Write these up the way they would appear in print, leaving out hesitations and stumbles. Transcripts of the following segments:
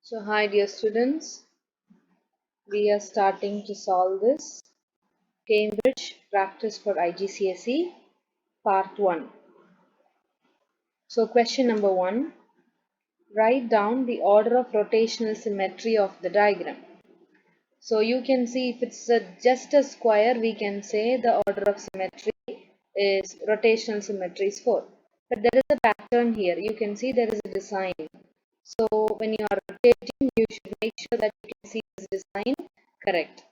So hi dear students, we are starting to solve this Cambridge practice for IGCSE part 1. So question number 1, write down the order of rotational symmetry of the diagram. So you can see if it's just a square, we can say the order of symmetry is rotational symmetry is 4. But there is a pattern here. You can see there is a design. So when you are rotating, you should make sure that you can see this design correct.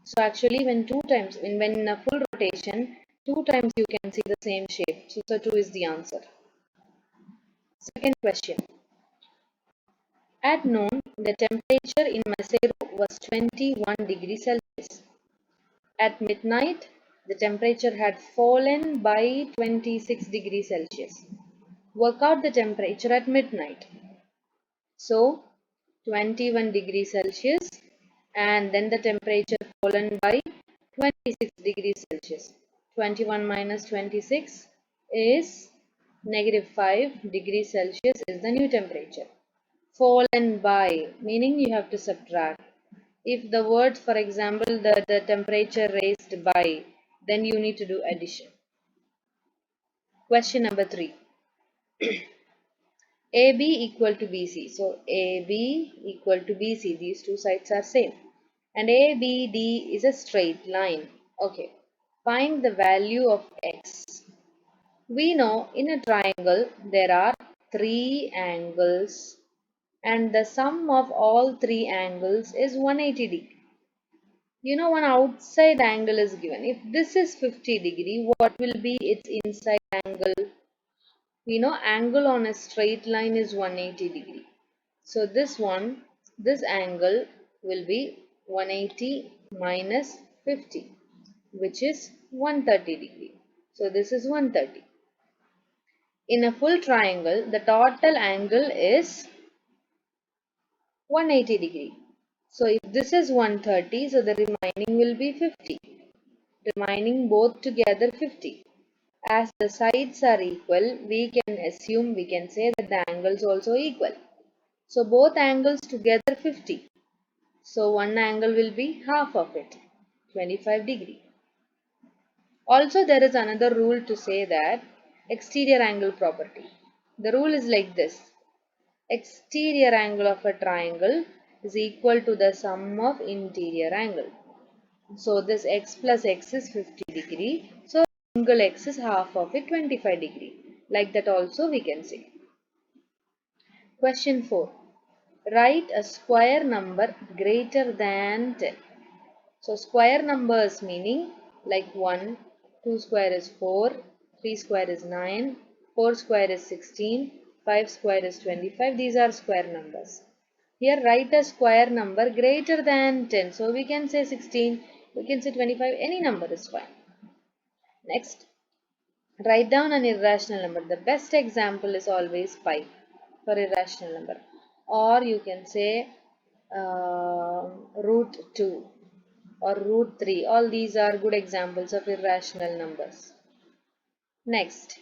So actually when in a full rotation, 2 times you can see the same shape. So 2 is the answer. Second question. At noon, the temperature in Maseru was 21 degrees Celsius. At midnight, the temperature had fallen by 26 degrees Celsius. Work out the temperature at midnight. So 21 degrees Celsius and then the temperature fallen by 26 degrees Celsius. 21 minus 26 is negative 5 degrees Celsius is the new temperature. Fallen by meaning you have to subtract. If the word, for example, the temperature raised by, then you need to do addition. Question number 3. AB equal to BC. So AB equal to BC. These two sides are same. And ABD is a straight line. Okay. Find the value of x. We know in a triangle there are 3 angles and the sum of all 3 angles is 180 degree. You know, one outside angle is given. If this is 50 degree, what will be its inside angle? We know angle on a straight line is 180 degree. So this angle will be 180 minus 50, which is 130 degree. So this is 130. In a full triangle, the total angle is 180 degree. So if this is 130, so the remaining will be 50. Remaining both together 50. As the sides are equal, we can say that the angles also equal. So both angles together 50. So one angle will be half of it, 25 degree. Also there is another rule to say that exterior angle property. The rule is like this. Exterior angle of a triangle is equal to the sum of interior angle. So this x plus x is 50 degree. So angle x is half of it, 25 degree. Like that also we can say. Question 4. Write a square number greater than 10. So square numbers meaning like 1, 2 square is 4, 3 square is 9, 4 square is 16, 5 square is 25. These are square numbers. Here write a square number greater than 10. So we can say 16, we can say 25, any number is fine. Next, write down an irrational number. The best example is always pi for irrational number. Or you can say root 2 or root 3. All these are good examples of irrational numbers. Next,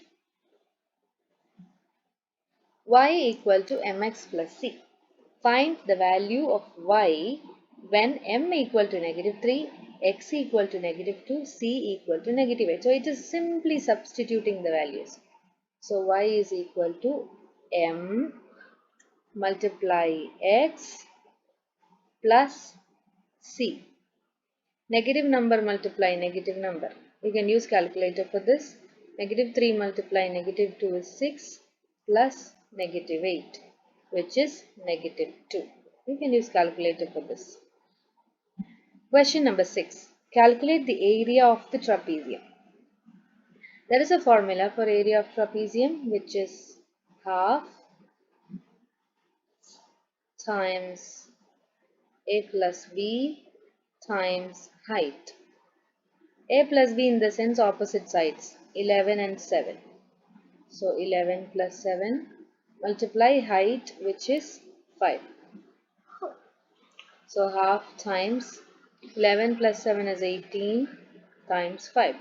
y equal to mx plus c. Find the value of y when m equal to negative 3, x equal to negative 2, c equal to negative 8. So it is simply substituting the values. So y is equal to m multiply x plus c. Negative number multiply negative number. You can use calculator for this. Negative 3 multiply negative 2 is 6 plus negative 8, which is negative 2. You can use calculator for this. Question number 6. Calculate the area of the trapezium. There is a formula for area of trapezium, which is half times a plus b times height. A plus b in the sense opposite sides, 11 and 7. So 11 plus 7 multiply height, which is 5. So half times 11 plus 7 is 18 times 5.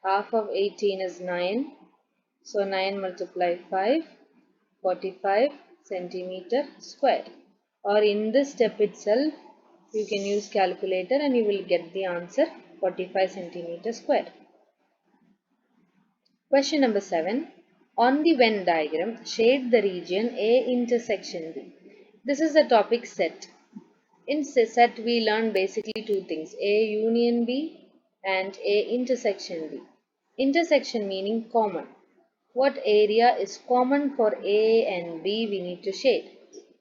Half of 18 is 9. So 9 multiply 5, 45 centimeter square. or in this step itself you can use calculator and you will get the answer 45 centimeter square. Question number 7. On the Venn diagram, shade the region A intersection B. This is a topic set. In set we learn basically two things, A union B and A intersection B. Intersection meaning common. What area is common for A and B we need to shade.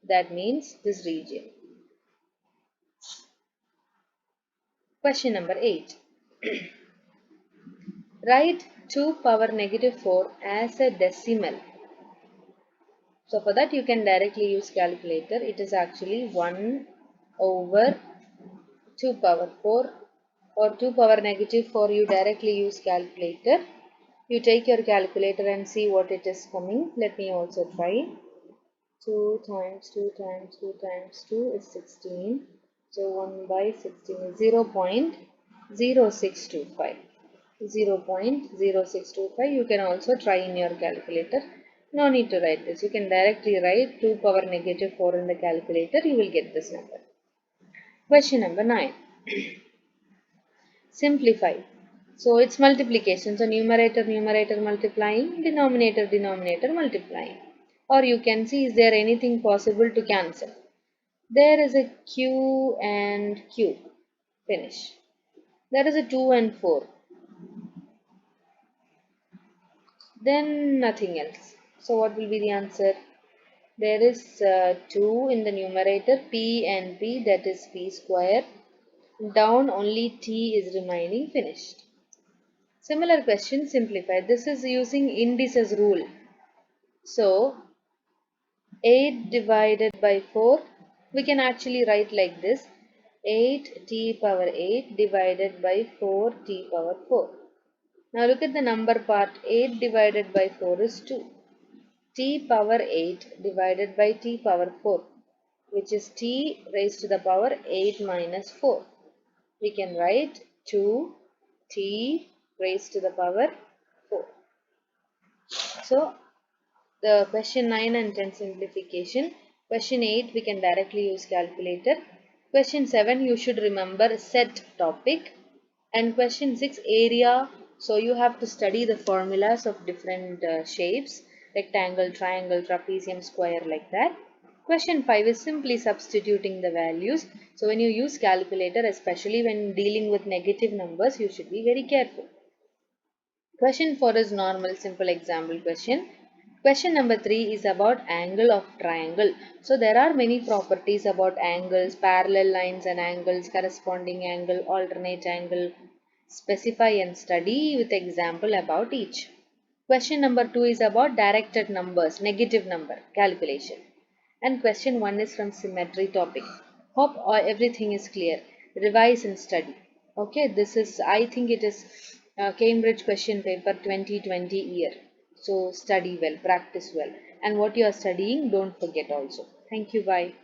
That means this region. Question number 8. Write 2 power negative 4 as a decimal. So for that you can directly use calculator. It is actually 1 over 2 power 4 or 2 power negative 4. You directly use calculator. You take your calculator and see what it is coming. Let me also try. 2 times 2 times 2 times 2 is 16. So 1 by 16 is 0.0625. 0.0625. You can also try in your calculator. No need to write this. You can directly write 2 power negative 4 in the calculator. You will get this number. Question number 9. Simplify. So it's multiplication. So numerator multiplying, denominator multiplying. Or you can see, is there anything possible to cancel? There is a q and q. Finish. There is a 2 and 4. Then nothing else. So what will be the answer? There is 2 in the numerator, p and p, that is p square. Down only t is remaining. Finished. Similar question, simplify. This is using indices rule. So 8 divided by 4, we can actually write like this. 8t power 8 divided by 4t power 4. Now look at the number part. 8 divided by 4 is 2. T power 8 divided by t power 4, which is t raised to the power 8 minus 4. We can write 2t raised to the power 4. So the question 9 and 10 simplification. Question 8 we can directly use calculator. Question 7 you should remember set topic. And question 6 area. So you have to study the formulas of different shapes, rectangle, triangle, trapezium, square, like that. Question 5 is simply substituting the values. So when you use calculator, especially when dealing with negative numbers, you should be very careful. Question 4 is normal simple example question. Question number 3 is about angle of triangle. So there are many properties about angles, parallel lines and angles, corresponding angle, alternate angle. Specify and study with example about each. Question number 2 is about directed numbers, negative number, calculation. And question 1 is from symmetry topic. Hope everything is clear. Revise and study. Okay, this is, I think it is Cambridge question paper 2020 year. So study well, practice well. And what you are studying, don't forget also. Thank you, bye.